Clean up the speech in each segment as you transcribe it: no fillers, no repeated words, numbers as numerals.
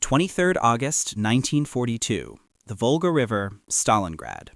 23rd August 1942, the Volga River, Stalingrad.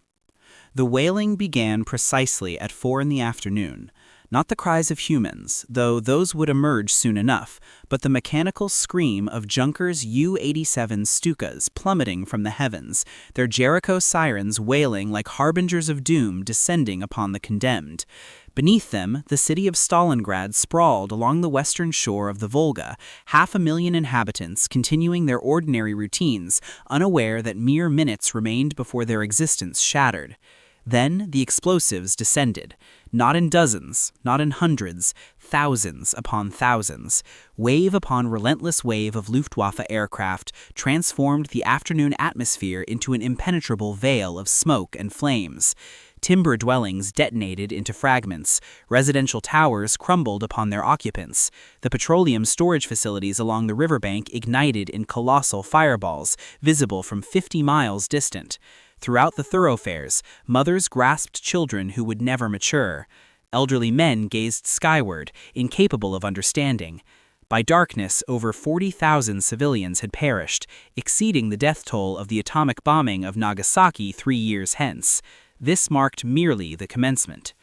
The wailing began precisely at 4 in the afternoon, not the cries of humans, though those would emerge soon enough, but the mechanical scream of Junkers U-87 Stukas plummeting from the heavens, their Jericho sirens wailing like harbingers of doom descending upon the condemned. Beneath them, the city of Stalingrad sprawled along the western shore of the Volga, 500,000 inhabitants continuing their ordinary routines, unaware that mere minutes remained before their existence shattered. Then the explosives descended, not in dozens, not in hundreds, thousands upon thousands. Wave upon relentless wave of Luftwaffe aircraft transformed the afternoon atmosphere into an impenetrable veil of smoke and flames. Timber dwellings detonated into fragments. Residential towers crumbled upon their occupants. The petroleum storage facilities along the riverbank ignited in colossal fireballs, visible from 50 miles distant. Throughout the thoroughfares, mothers grasped children who would never mature. Elderly men gazed skyward, incapable of understanding. By darkness, over 40,000 civilians had perished, exceeding the death toll of the atomic bombing of Nagasaki 3 years hence. This marked merely the commencement.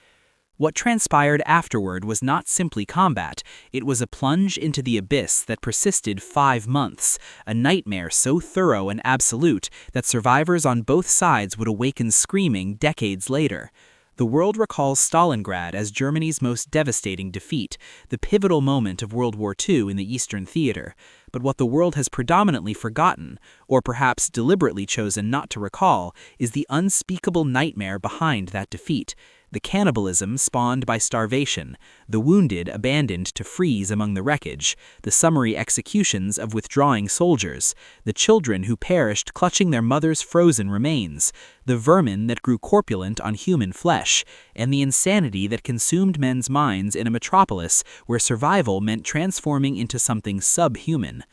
What transpired afterward was not simply combat, it was a plunge into the abyss that persisted 5 months, a nightmare so thorough and absolute that survivors on both sides would awaken screaming decades later. The world recalls Stalingrad as Germany's most devastating defeat, the pivotal moment of World War II in the Eastern Theater. But what the world has predominantly forgotten, or perhaps deliberately chosen not to recall, is the unspeakable nightmare behind that defeat. The cannibalism spawned by starvation, the wounded abandoned to freeze among the wreckage, the summary executions of withdrawing soldiers, the children who perished clutching their mothers' frozen remains, the vermin that grew corpulent on human flesh, and the insanity that consumed men's minds in a metropolis where survival meant transforming into something subhuman.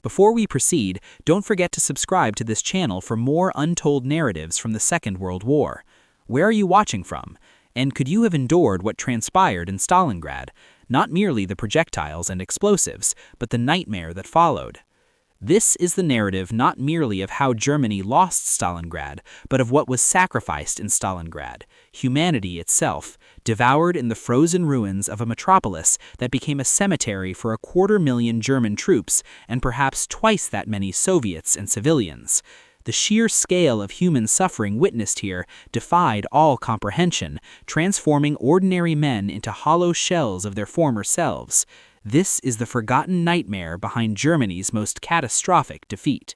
Before we proceed, don't forget to subscribe to this channel for more untold narratives from the Second World War. Where are you watching from? And could you have endured what transpired in Stalingrad? Not merely the projectiles and explosives, but the nightmare that followed. This is the narrative not merely of how Germany lost Stalingrad, but of what was sacrificed in Stalingrad, humanity itself, devoured in the frozen ruins of a metropolis that became a cemetery for 250,000 German troops and perhaps twice that many Soviets and civilians. The sheer scale of human suffering witnessed here defied all comprehension, transforming ordinary men into hollow shells of their former selves. This is the forgotten nightmare behind Germany's most catastrophic defeat.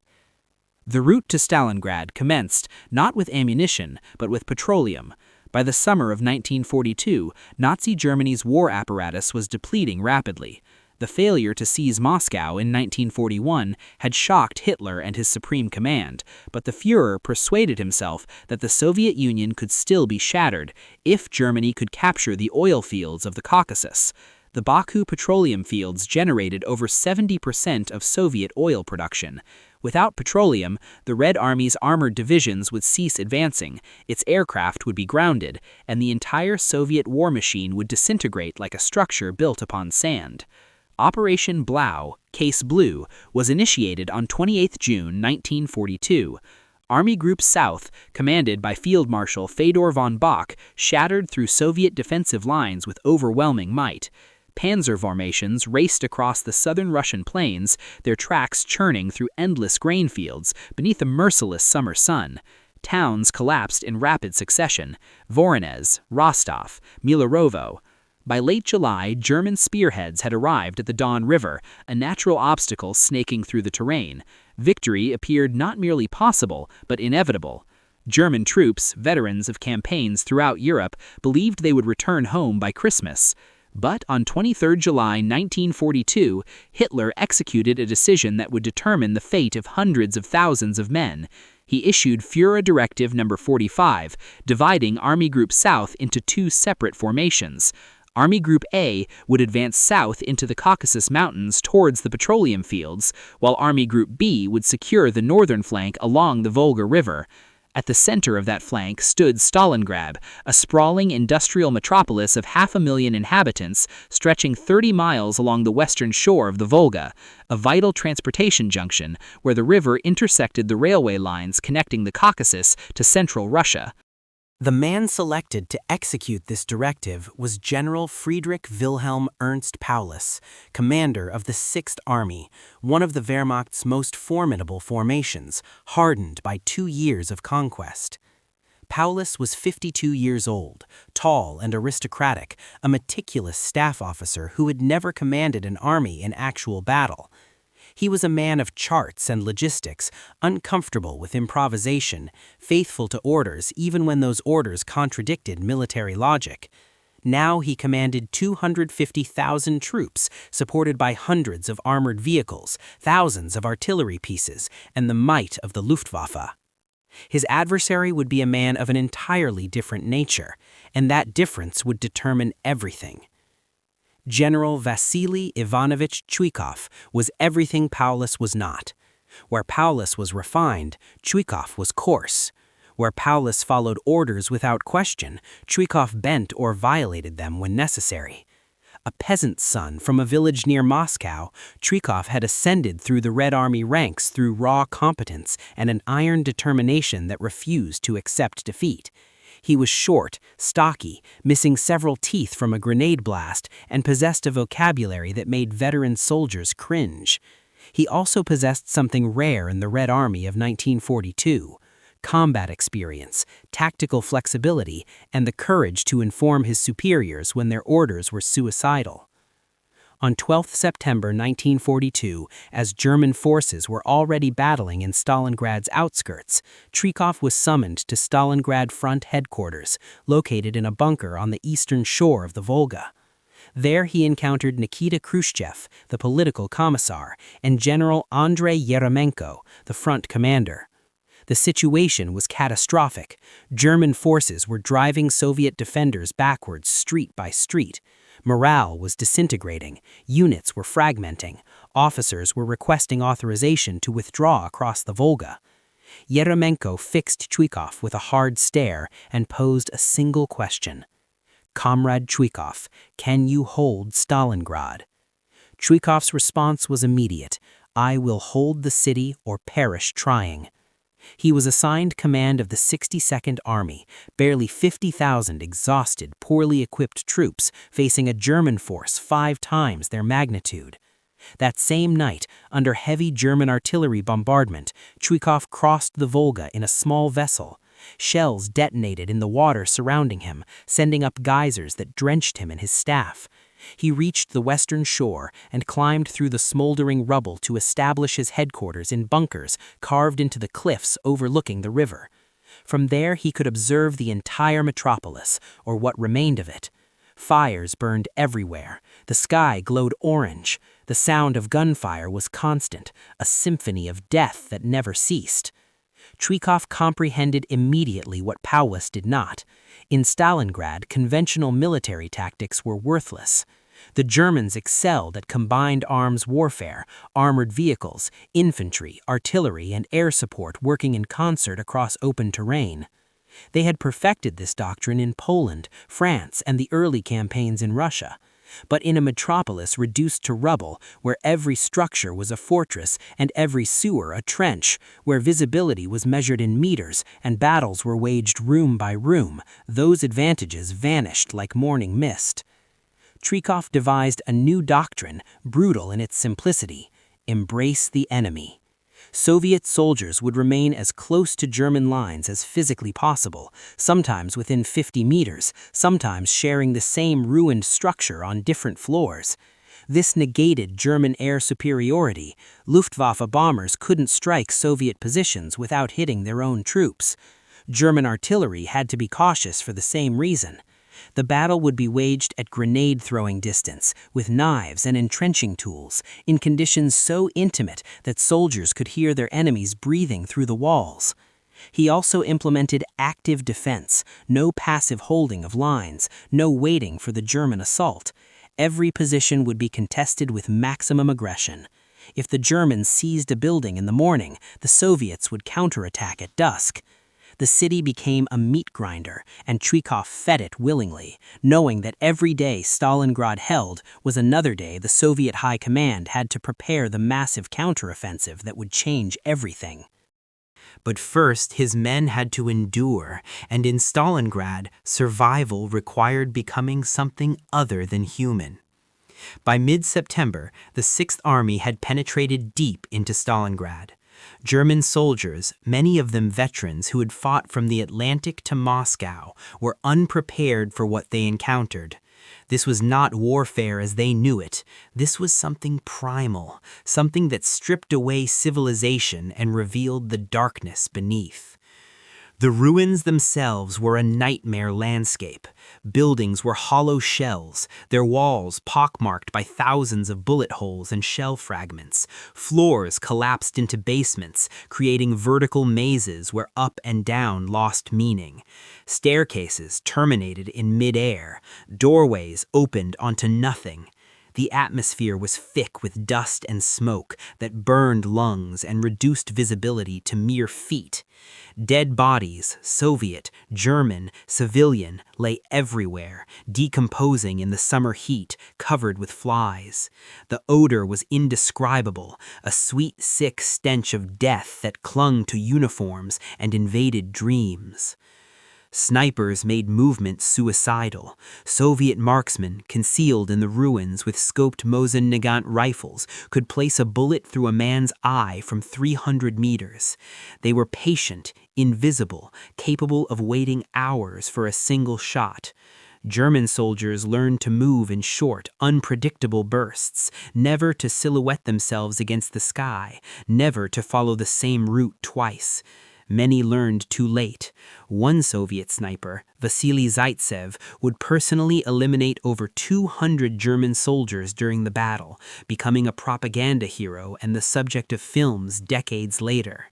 The route to Stalingrad commenced not with ammunition, but with petroleum. By the summer of 1942, Nazi Germany's war apparatus was depleting rapidly. The failure to seize Moscow in 1941 had shocked Hitler and his Supreme Command, but the Führer persuaded himself that the Soviet Union could still be shattered if Germany could capture the oil fields of the Caucasus. The Baku petroleum fields generated over 70% of Soviet oil production. Without petroleum, the Red Army's armored divisions would cease advancing, its aircraft would be grounded, and the entire Soviet war machine would disintegrate like a structure built upon sand. Operation Blau, Case Blue, was initiated on 28 June 1942. Army Group South, commanded by Field Marshal Fedor von Bock, shattered through Soviet defensive lines with overwhelming might. Panzer formations raced across the southern Russian plains, their tracks churning through endless grain fields beneath a merciless summer sun. Towns collapsed in rapid succession: Voronezh, Rostov, Milarovo. By late July, German spearheads had arrived at the Don River, a natural obstacle snaking through the terrain. Victory appeared not merely possible, but inevitable. German troops, veterans of campaigns throughout Europe, believed they would return home by Christmas. But on 23 July 1942, Hitler executed a decision that would determine the fate of hundreds of thousands of men. He issued Führer Directive No. 45, dividing Army Group South into 2 separate formations. Army Group A would advance south into the Caucasus Mountains towards the petroleum fields, while Army Group B would secure the northern flank along the Volga River. At the center of that flank stood Stalingrad, a sprawling industrial metropolis of 500,000 inhabitants stretching 30 miles along the western shore of the Volga, a vital transportation junction where the river intersected the railway lines connecting the Caucasus to central Russia. The man selected to execute this directive was General Friedrich Wilhelm Ernst Paulus, commander of the Sixth Army, one of the Wehrmacht's most formidable formations, hardened by 2 years of conquest. Paulus was 52 years old, tall and aristocratic, a meticulous staff officer who had never commanded an army in actual battle. He was a man of charts and logistics, uncomfortable with improvisation, faithful to orders even when those orders contradicted military logic. Now he commanded 250,000 troops, supported by hundreds of armored vehicles, thousands of artillery pieces, and the might of the Luftwaffe. His adversary would be a man of an entirely different nature, and that difference would determine everything. General Vasily Ivanovich Chuikov was everything Paulus was not. Where Paulus was refined, Chuikov was coarse. Where Paulus followed orders without question, Chuikov bent or violated them when necessary. A peasant's son from a village near Moscow, Chuikov had ascended through the Red Army ranks through raw competence and an iron determination that refused to accept defeat. He was short, stocky, missing several teeth from a grenade blast, and possessed a vocabulary that made veteran soldiers cringe. He also possessed something rare in the Red Army of 1942: combat experience, tactical flexibility, and the courage to inform his superiors when their orders were suicidal. On 12 September 1942, as German forces were already battling in Stalingrad's outskirts, Chuikov was summoned to Stalingrad Front headquarters, located in a bunker on the eastern shore of the Volga. There he encountered Nikita Khrushchev, the political commissar, and General Andrei Yeremenko, the front commander. The situation was catastrophic. German forces were driving Soviet defenders backwards street by street. Morale was disintegrating, units were fragmenting, officers were requesting authorization to withdraw across the Volga. Yeremenko fixed Chuikov with a hard stare and posed a single question. "Comrade Chuikov, can you hold Stalingrad?" Chuikov's response was immediate: "I will hold the city or perish trying." He was assigned command of the 62nd Army, barely 50,000 exhausted, poorly equipped troops facing a German force 5 times their magnitude. That same night, under heavy German artillery bombardment, Chuikov crossed the Volga in a small vessel. Shells detonated in the water surrounding him, sending up geysers that drenched him and his staff. He reached the western shore and climbed through the smoldering rubble to establish his headquarters in bunkers carved into the cliffs overlooking the river. From there he could observe the entire metropolis, or what remained of it. Fires burned everywhere. The sky glowed orange. The sound of gunfire was constant, a symphony of death that never ceased. Chuikov comprehended immediately what Paulus did not. In Stalingrad, conventional military tactics were worthless. The Germans excelled at combined arms warfare, armored vehicles, infantry, artillery, and air support working in concert across open terrain. They had perfected this doctrine in Poland, France, and the early campaigns in Russia. But in a metropolis reduced to rubble, where every structure was a fortress and every sewer a trench, where visibility was measured in meters and battles were waged room by room, those advantages vanished like morning mist. Chuikov devised a new doctrine, brutal in its simplicity: embrace the enemy. Soviet soldiers would remain as close to German lines as physically possible, sometimes within 50 meters, sometimes sharing the same ruined structure on different floors. This negated German air superiority. Luftwaffe bombers couldn't strike Soviet positions without hitting their own troops. German artillery had to be cautious for the same reason. The battle would be waged at grenade-throwing distance, with knives and entrenching tools, in conditions so intimate that soldiers could hear their enemies breathing through the walls. He also implemented active defense, no passive holding of lines, no waiting for the German assault. Every position would be contested with maximum aggression. If the Germans seized a building in the morning, the Soviets would counterattack at dusk. The city became a meat grinder, and Chuikov fed it willingly, knowing that every day Stalingrad held was another day the Soviet High Command had to prepare the massive counteroffensive that would change everything. But first, his men had to endure, and in Stalingrad, survival required becoming something other than human. By mid-September, the Sixth Army had penetrated deep into Stalingrad. German soldiers, many of them veterans who had fought from the Atlantic to Moscow, were unprepared for what they encountered. This was not warfare as they knew it. This was something primal, something that stripped away civilization and revealed the darkness beneath. The ruins themselves were a nightmare landscape. Buildings were hollow shells, their walls pockmarked by thousands of bullet holes and shell fragments. Floors collapsed into basements, creating vertical mazes where up and down lost meaning. Staircases terminated in mid-air. Doorways opened onto nothing. The atmosphere was thick with dust and smoke that burned lungs and reduced visibility to mere feet. Dead bodies, Soviet, German, civilian, lay everywhere, decomposing in the summer heat, covered with flies. The odor was indescribable, a sweet, sick stench of death that clung to uniforms and invaded dreams. Snipers made movement suicidal. Soviet marksmen, concealed in the ruins with scoped Mosin-Nagant rifles, could place a bullet through a man's eye from 300 meters. They were patient, invisible, capable of waiting hours for a single shot. German soldiers learned to move in short, unpredictable bursts, never to silhouette themselves against the sky, never to follow the same route twice. Many learned too late. One Soviet sniper, Vasily Zaitsev, would personally eliminate over 200 German soldiers during the battle, becoming a propaganda hero and the subject of films decades later.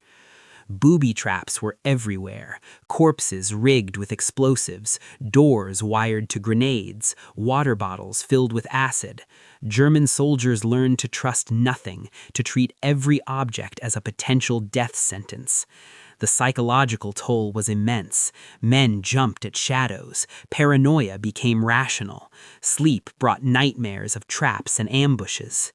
Booby traps were everywhere, corpses rigged with explosives, doors wired to grenades, water bottles filled with acid. German soldiers learned to trust nothing, to treat every object as a potential death sentence. The psychological toll was immense. Men jumped at shadows. Paranoia became rational. Sleep brought nightmares of traps and ambushes.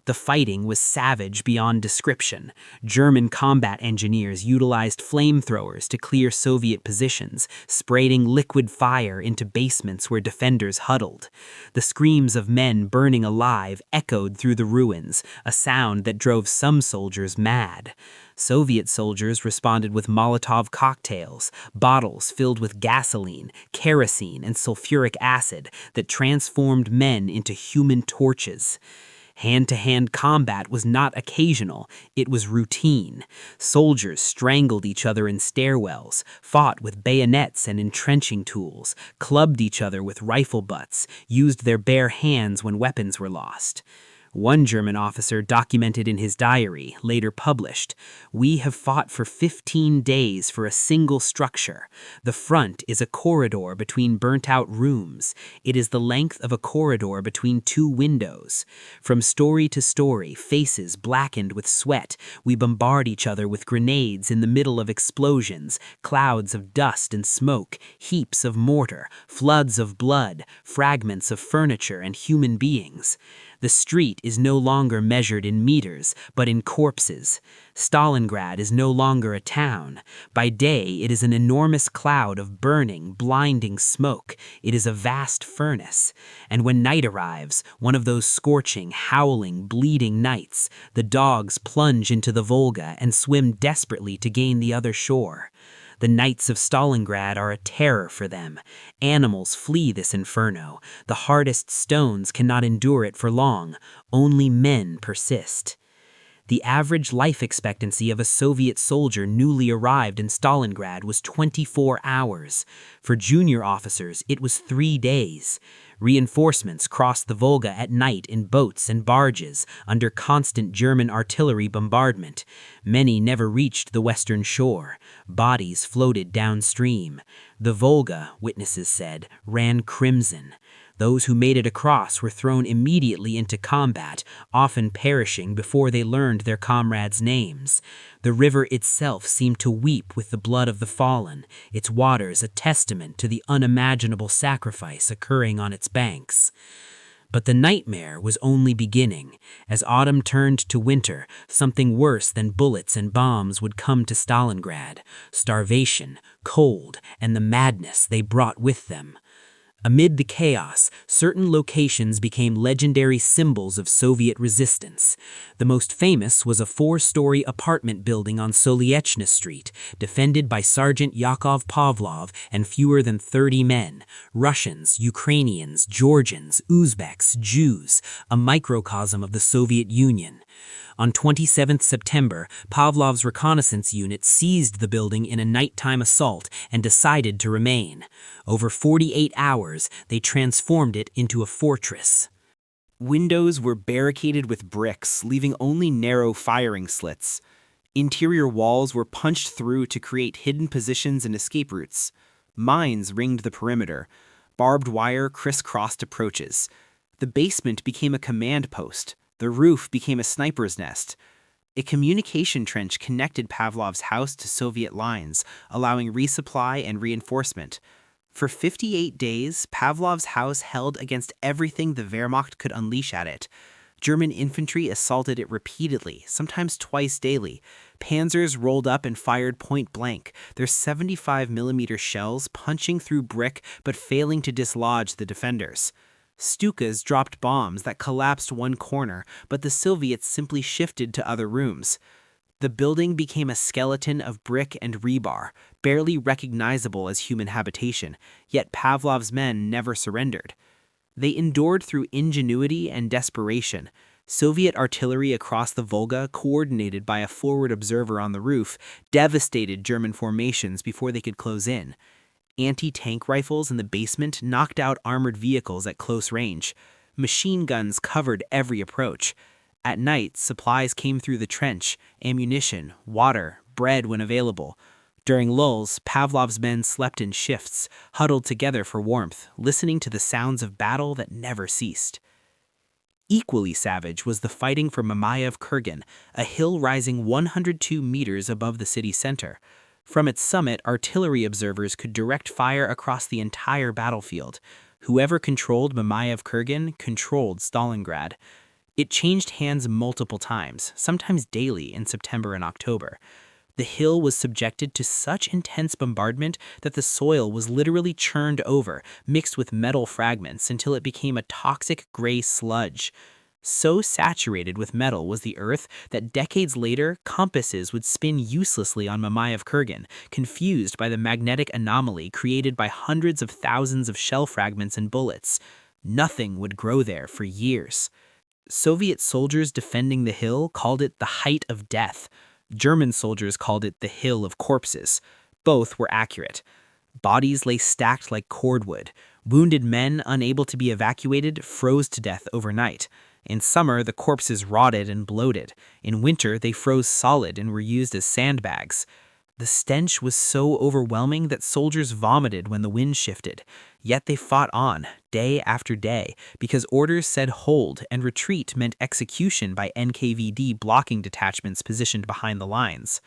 The fighting was savage beyond description. German combat engineers utilized flamethrowers to clear Soviet positions, spraying liquid fire into basements where defenders huddled. The screams of men burning alive echoed through the ruins, a sound that drove some soldiers mad. Soviet soldiers responded with Molotov cocktails, bottles filled with gasoline, kerosene, and sulfuric acid that transformed men into human torches. Hand-to-hand combat was not occasional, it was routine. Soldiers strangled each other in stairwells, fought with bayonets and entrenching tools, clubbed each other with rifle butts, used their bare hands when weapons were lost. One German officer documented in his diary, later published, "We have fought for 15 days for a single structure. The front is a corridor between burnt-out rooms. It is the length of a corridor between two windows. From story to story, faces blackened with sweat, we bombard each other with grenades in the middle of explosions, clouds of dust and smoke, heaps of mortar, floods of blood, fragments of furniture and human beings. The street is no longer measured in meters, but in corpses. Stalingrad is no longer a town. By day, it is an enormous cloud of burning, blinding smoke. It is a vast furnace. And when night arrives, one of those scorching, howling, bleeding nights, the dogs plunge into the Volga and swim desperately to gain the other shore. The nights of Stalingrad are a terror for them. Animals flee this inferno. The hardest stones cannot endure it for long. Only men persist. The average life expectancy of a Soviet soldier newly arrived in Stalingrad was 24 hours. For junior officers, it was 3 days. Reinforcements crossed the Volga at night in boats and barges under constant German artillery bombardment. Many never reached the western shore. Bodies floated downstream. The Volga, witnesses said, ran crimson. Those who made it across were thrown immediately into combat, often perishing before they learned their comrades' names. The river itself seemed to weep with the blood of the fallen, its waters a testament to the unimaginable sacrifice occurring on its banks. But the nightmare was only beginning. As autumn turned to winter, something worse than bullets and bombs would come to Stalingrad: starvation, cold, and the madness they brought with them. Amid the chaos, certain locations became legendary symbols of Soviet resistance. The most famous was a 4-story apartment building on Soliechna Street, defended by Sergeant Yakov Pavlov and fewer than 30 men: Russians, Ukrainians, Georgians, Uzbeks, Jews, a microcosm of the Soviet Union. On 27 September, Pavlov's reconnaissance unit seized the building in a nighttime assault and decided to remain. Over 48 hours, they transformed it into a fortress. Windows were barricaded with bricks, leaving only narrow firing slits. Interior walls were punched through to create hidden positions and escape routes. Mines ringed the perimeter. Barbed wire crisscrossed approaches. The basement became a command post. The roof became a sniper's nest. A communication trench connected Pavlov's house to Soviet lines, allowing resupply and reinforcement. For 58 days, Pavlov's house held against everything the Wehrmacht could unleash at it. German infantry assaulted it repeatedly, sometimes twice daily. Panzers rolled up and fired point blank, their 75mm shells punching through brick but failing to dislodge the defenders. Stukas dropped bombs that collapsed one corner, but the Soviets simply shifted to other rooms. The building became a skeleton of brick and rebar, barely recognizable as human habitation, yet Pavlov's men never surrendered. They endured through ingenuity and desperation. Soviet artillery across the Volga, coordinated by a forward observer on the roof, devastated German formations before they could close in. Anti-tank rifles in the basement knocked out armored vehicles at close range. Machine guns covered every approach. At night, supplies came through the trench: ammunition, water, bread when available. During lulls, Pavlov's men slept in shifts, huddled together for warmth, listening to the sounds of battle that never ceased. Equally savage was the fighting for Mamayev Kurgan, a hill rising 102 meters above the city center. From its summit, artillery observers could direct fire across the entire battlefield. Whoever controlled Mamayev Kurgan controlled Stalingrad. It changed hands multiple times, sometimes daily in September and October. The hill was subjected to such intense bombardment that the soil was literally churned over, mixed with metal fragments until it became a toxic gray sludge. So saturated with metal was the earth that decades later, compasses would spin uselessly on Mamayev Kurgan, confused by the magnetic anomaly created by hundreds of thousands of shell fragments and bullets. Nothing would grow there for years. Soviet soldiers defending the hill called it the height of death. German soldiers called it the hill of corpses. Both were accurate. Bodies lay stacked like cordwood. Wounded men, unable to be evacuated, froze to death overnight. In summer, the corpses rotted and bloated. In winter, they froze solid and were used as sandbags. The stench was so overwhelming that soldiers vomited when the wind shifted. Yet they fought on, day after day, because orders said hold, and retreat meant execution by NKVD blocking detachments positioned behind the lines.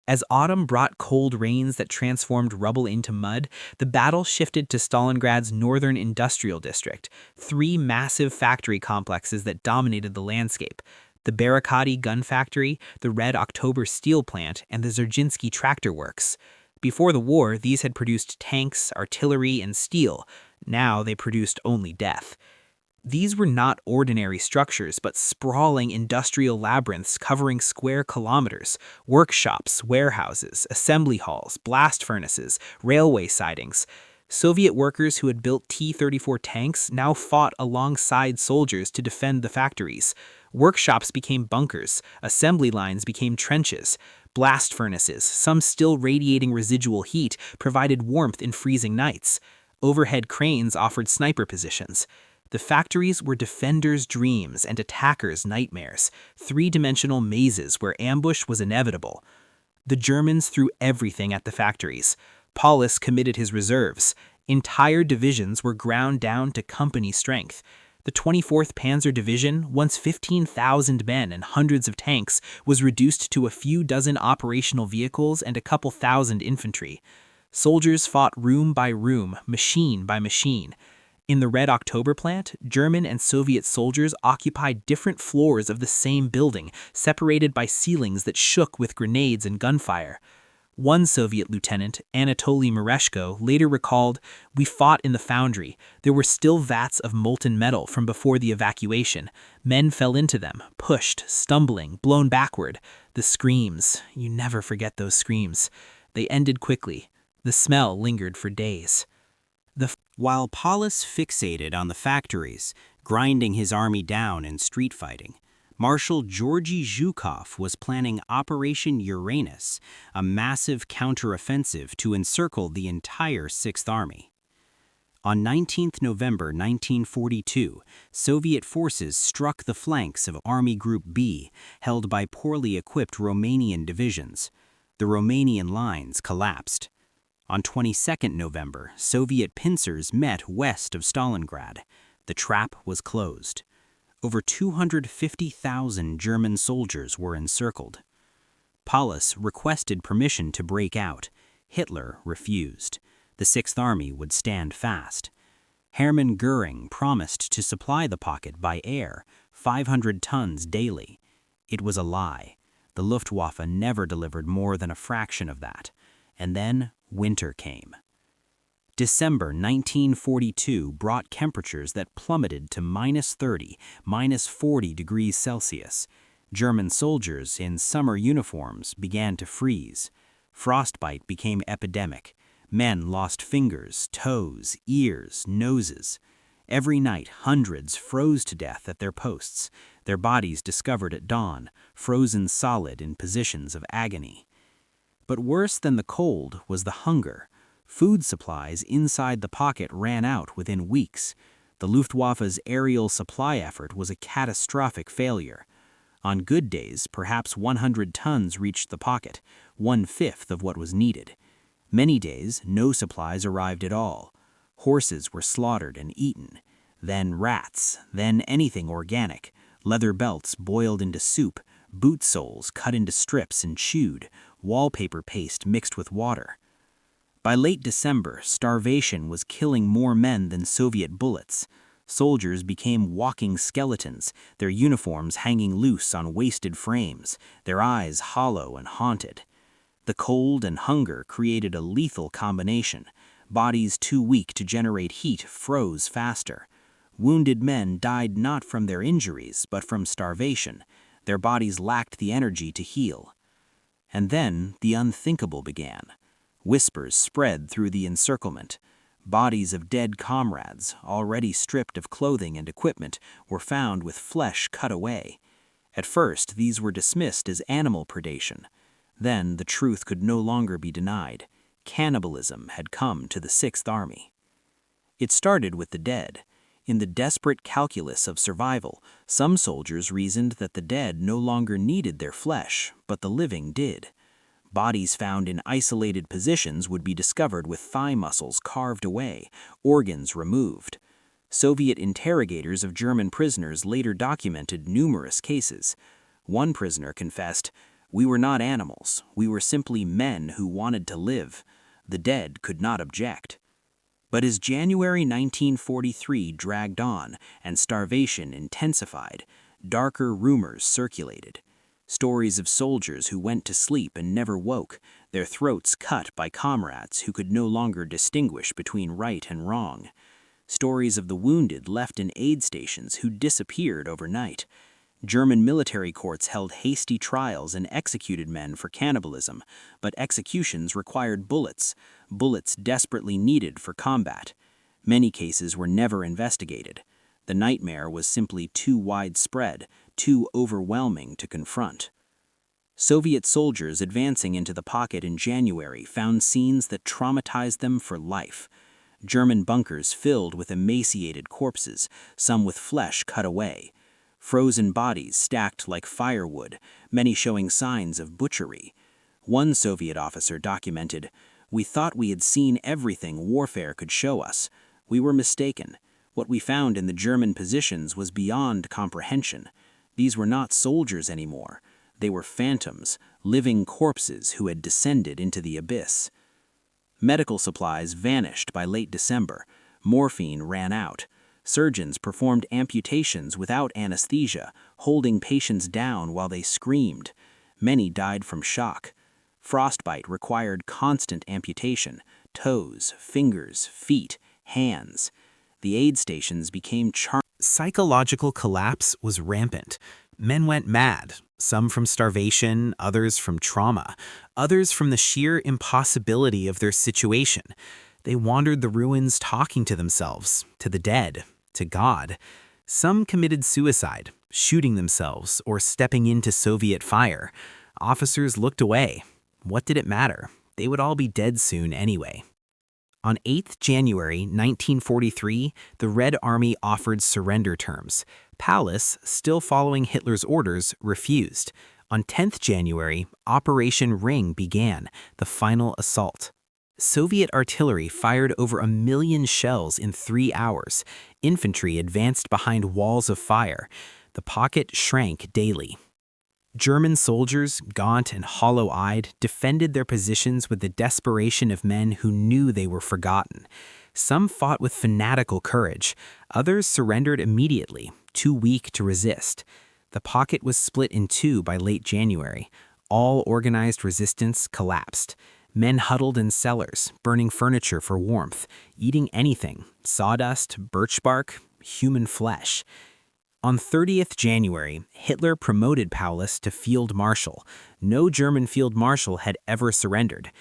As autumn brought cold rains that transformed rubble into mud, the battle shifted to Stalingrad's northern industrial district, 3 massive factory complexes that dominated the landscape: the Barakati gun factory, the Red October steel plant, and the Dzerzhinsky tractor works. Before the war, these had produced tanks, artillery, and steel. Now they produced only death. These were not ordinary structures, but sprawling industrial labyrinths covering square kilometers: workshops, warehouses, assembly halls, blast furnaces, railway sidings. Soviet workers who had built T-34 tanks now fought alongside soldiers to defend the factories. Workshops became bunkers, assembly lines became trenches. Blast furnaces, some still radiating residual heat, provided warmth in freezing nights. Overhead cranes offered sniper positions. The factories were defenders' dreams and attackers' nightmares, 3-dimensional mazes where ambush was inevitable. The Germans threw everything at the factories. Paulus committed his reserves. Entire divisions were ground down to company strength. The 24th Panzer Division, once 15,000 men and hundreds of tanks, was reduced to a few dozen operational vehicles and a couple thousand infantry. Soldiers fought room by room, machine by machine. In the Red October plant, German and Soviet soldiers occupied different floors of the same building, separated by ceilings that shook with grenades and gunfire. One Soviet lieutenant, Anatoly Mereshko, later recalled, "We fought in the foundry. There were still vats of molten metal from before the evacuation. Men fell into them, pushed, stumbling, blown backward. The screams, you never forget those screams. They ended quickly. The smell lingered for days." While Paulus fixated on the factories, grinding his army down in street fighting, Marshal Georgy Zhukov was planning Operation Uranus, a massive counteroffensive to encircle the entire Sixth Army. On 19 November 1942, Soviet forces struck the flanks of Army Group B, held by poorly equipped Romanian divisions. The Romanian lines collapsed. On 22 November, Soviet pincers met west of Stalingrad. The trap was closed. Over 250,000 German soldiers were encircled. Paulus requested permission to break out. Hitler refused. The Sixth Army would stand fast. Hermann Göring promised to supply the pocket by air, 500 tons daily. It was a lie. The Luftwaffe never delivered more than a fraction of that. And then winter came. December 1942 brought temperatures that plummeted to -30, -40 degrees Celsius. German soldiers in summer uniforms began to freeze. Frostbite became epidemic. Men lost fingers, toes, ears, noses. Every night, hundreds froze to death at their posts, their bodies discovered at dawn, frozen solid in positions of agony. But worse than the cold was the hunger. Food supplies inside the pocket ran out within weeks. The Luftwaffe's aerial supply effort was a catastrophic failure. On good days, perhaps 100 tons reached the pocket, 1/5 of what was needed. Many days, no supplies arrived at all. Horses were slaughtered and eaten. Then rats, then anything organic, leather belts boiled into soup, boot soles cut into strips and chewed, wallpaper paste mixed with water. By late December, starvation was killing more men than Soviet bullets. Soldiers became walking skeletons, their uniforms hanging loose on wasted frames, their eyes hollow and haunted. The cold and hunger created a lethal combination. Bodies too weak to generate heat froze faster. Wounded men died not from their injuries, but from starvation. Their bodies lacked the energy to heal. And then the unthinkable began. Whispers spread through the encirclement. Bodies of dead comrades, already stripped of clothing and equipment, were found with flesh cut away. At first, these were dismissed as animal predation. Then the truth could no longer be denied. Cannibalism had come to the Sixth Army. It started with the dead. In the desperate calculus of survival, some soldiers reasoned that the dead no longer needed their flesh, but the living did. Bodies found in isolated positions would be discovered with thigh muscles carved away, organs removed. Soviet interrogators of German prisoners later documented numerous cases. One prisoner confessed, "We were not animals, we were simply men who wanted to live. The dead could not object." But as January 1943 dragged on and starvation intensified, darker rumors circulated. Stories of soldiers who went to sleep and never woke, their throats cut by comrades who could no longer distinguish between right and wrong. Stories of the wounded left in aid stations who disappeared overnight. German military courts held hasty trials and executed men for cannibalism, but executions required bullets desperately needed for combat. Many cases were never investigated. The nightmare was simply too widespread, too overwhelming to confront. Soviet soldiers advancing into the pocket in January found scenes that traumatized them for life. German bunkers filled with emaciated corpses, some with flesh cut away. Frozen bodies stacked like firewood, many showing signs of butchery. One Soviet officer documented, We thought we had seen everything warfare could show us. We were mistaken. What we found in the German positions was beyond comprehension. These were not soldiers anymore. They were phantoms, living corpses who had descended into the abyss. Medical supplies vanished by late December. Morphine ran out. Surgeons performed amputations without anesthesia, holding patients down while they screamed. Many died from shock. Frostbite required constant amputation: toes, fingers, feet, hands. The aid stations became Psychological collapse was rampant. Men went mad, some from starvation, others from trauma, others from the sheer impossibility of their situation. They wandered the ruins talking to themselves, to the dead, to God. Some committed suicide, shooting themselves or stepping into Soviet fire. Officers looked away. What did it matter? They would all be dead soon anyway. On 8th January 1943, the Red Army offered surrender terms. Pallas, still following Hitler's orders, refused. On 10th January, Operation Ring began, the final assault. Soviet artillery fired over 1 million shells in 3 hours. Infantry advanced behind walls of fire. The pocket shrank daily. German soldiers, gaunt and hollow-eyed, defended their positions with the desperation of men who knew they were forgotten. Some fought with fanatical courage. Others surrendered immediately, too weak to resist. The pocket was split in two by late January. All organized resistance collapsed. Men huddled in cellars, burning furniture for warmth, eating anything: sawdust, birch bark, human flesh. On 30th January, Hitler promoted Paulus to Field Marshal. No German Field Marshal had ever surrendered.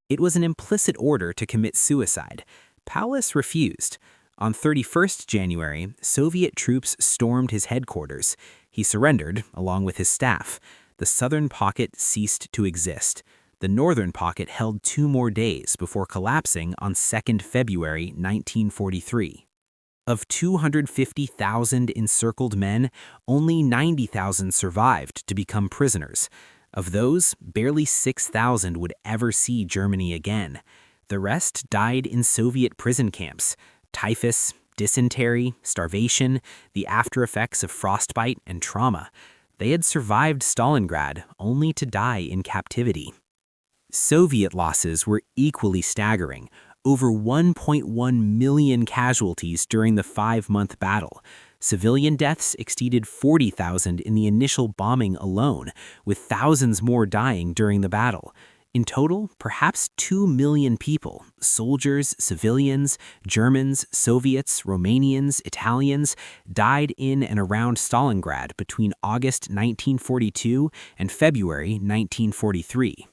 It was an implicit order to commit suicide. Paulus refused. On 31st January, Soviet troops stormed his headquarters. He surrendered, along with his staff. The southern pocket ceased to exist. The northern pocket held 2 more days before collapsing on 2nd February 1943. Of 250,000 encircled men, only 90,000 survived to become prisoners. Of those, barely 6,000 would ever see Germany again. The rest died in Soviet prison camps: typhus, dysentery, starvation, the after-effects of frostbite and trauma. They had survived Stalingrad only to die in captivity. Soviet losses were equally staggering. Over 1.1 million casualties during the 5-month battle. Civilian deaths exceeded 40,000 in the initial bombing alone, with thousands more dying during the battle. In total, perhaps 2 million people, soldiers, civilians, Germans, Soviets, Romanians, Italians, died in and around Stalingrad between August 1942 and February 1943.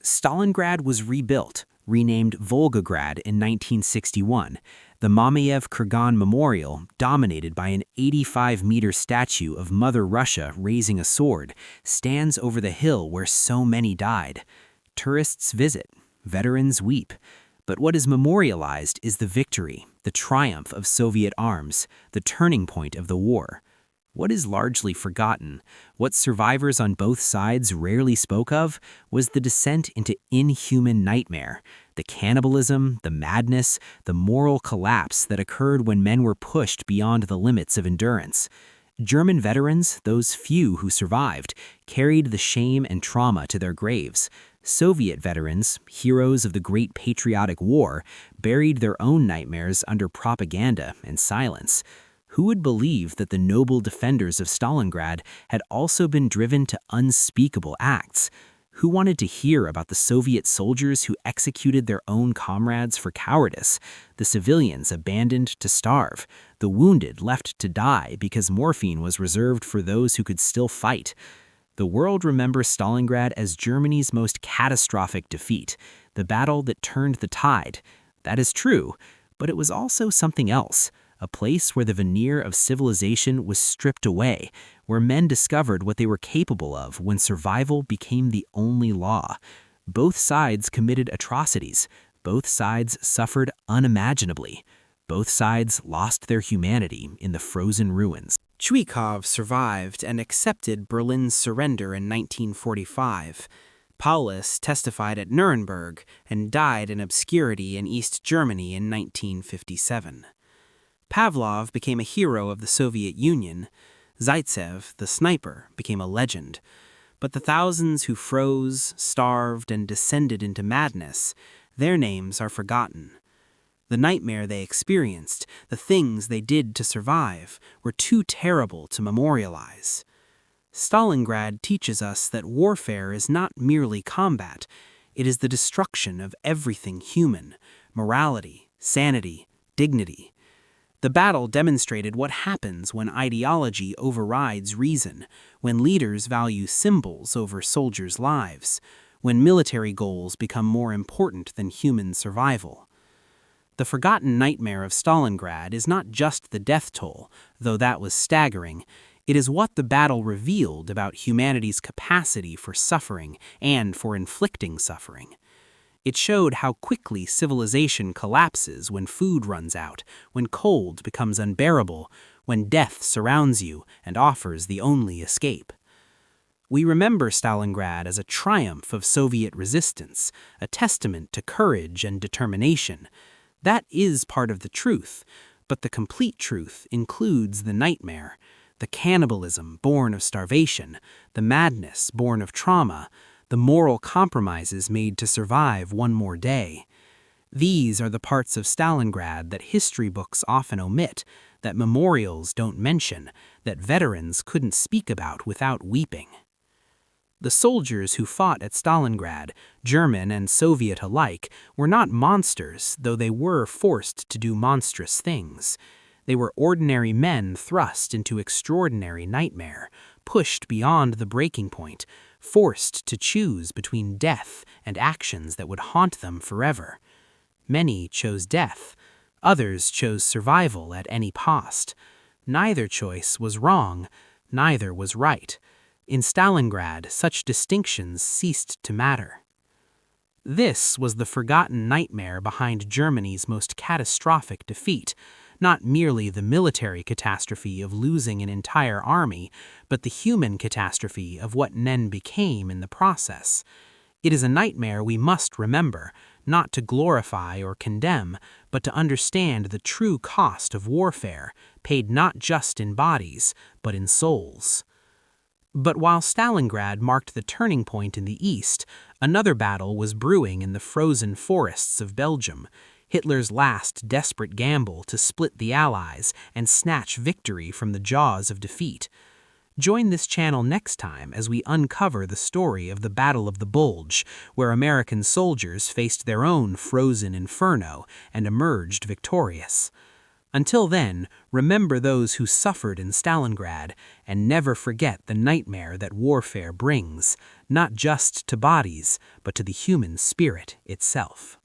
Stalingrad was rebuilt, renamed Volgograd in 1961. The Mamayev-Kurgan Memorial, dominated by an 85-meter statue of Mother Russia raising a sword, stands over the hill where so many died. Tourists visit, veterans weep. But what is memorialized is the victory, the triumph of Soviet arms, the turning point of the war. What is largely forgotten, what survivors on both sides rarely spoke of, was the descent into inhuman nightmare, the cannibalism, the madness, the moral collapse that occurred when men were pushed beyond the limits of endurance. German veterans, those few who survived, carried the shame and trauma to their graves. Soviet veterans, heroes of the Great Patriotic War, buried their own nightmares under propaganda and silence. Who would believe that the noble defenders of Stalingrad had also been driven to unspeakable acts? Who wanted to hear about the Soviet soldiers who executed their own comrades for cowardice, the civilians abandoned to starve, the wounded left to die because morphine was reserved for those who could still fight? The world remembers Stalingrad as Germany's most catastrophic defeat, the battle that turned the tide. That is true, but it was also something else. A place where the veneer of civilization was stripped away, where men discovered what they were capable of when survival became the only law. Both sides committed atrocities. Both sides suffered unimaginably. Both sides lost their humanity in the frozen ruins. Zhukov survived and accepted Berlin's surrender in 1945. Paulus testified at Nuremberg and died in obscurity in East Germany in 1957. Pavlov became a hero of the Soviet Union. Zaitsev, the sniper, became a legend. But the thousands who froze, starved, and descended into madness, their names are forgotten. The nightmare they experienced, the things they did to survive, were too terrible to memorialize. Stalingrad teaches us that warfare is not merely combat, it is the destruction of everything human: morality, sanity, dignity. The battle demonstrated what happens when ideology overrides reason, when leaders value symbols over soldiers' lives, when military goals become more important than human survival. The forgotten nightmare of Stalingrad is not just the death toll, though that was staggering. It is what the battle revealed about humanity's capacity for suffering and for inflicting suffering. It showed how quickly civilization collapses when food runs out, when cold becomes unbearable, when death surrounds you and offers the only escape. We remember Stalingrad as a triumph of Soviet resistance, a testament to courage and determination. That is part of the truth, but the complete truth includes the nightmare, the cannibalism born of starvation, the madness born of trauma, the moral compromises made to survive one more day. These are the parts of Stalingrad that history books often omit, that memorials don't mention, that veterans couldn't speak about without weeping. The soldiers who fought at Stalingrad, German and Soviet alike, were not monsters, though they were forced to do monstrous things. They were ordinary men thrust into extraordinary nightmare, pushed beyond the breaking point, forced to choose between death and actions that would haunt them forever. Many chose death. Others chose survival at any cost. Neither choice was wrong. Neither was right. In Stalingrad, such distinctions ceased to matter. This was the forgotten nightmare behind Germany's most catastrophic defeat, not merely the military catastrophe of losing an entire army, but the human catastrophe of what men became in the process. It is a nightmare we must remember, not to glorify or condemn, but to understand the true cost of warfare, paid not just in bodies, but in souls. But while Stalingrad marked the turning point in the East, another battle was brewing in the frozen forests of Belgium, Hitler's last desperate gamble to split the Allies and snatch victory from the jaws of defeat. Join this channel next time as we uncover the story of the Battle of the Bulge, where American soldiers faced their own frozen inferno and emerged victorious. Until then, remember those who suffered in Stalingrad, and never forget the nightmare that warfare brings, not just to bodies, but to the human spirit itself.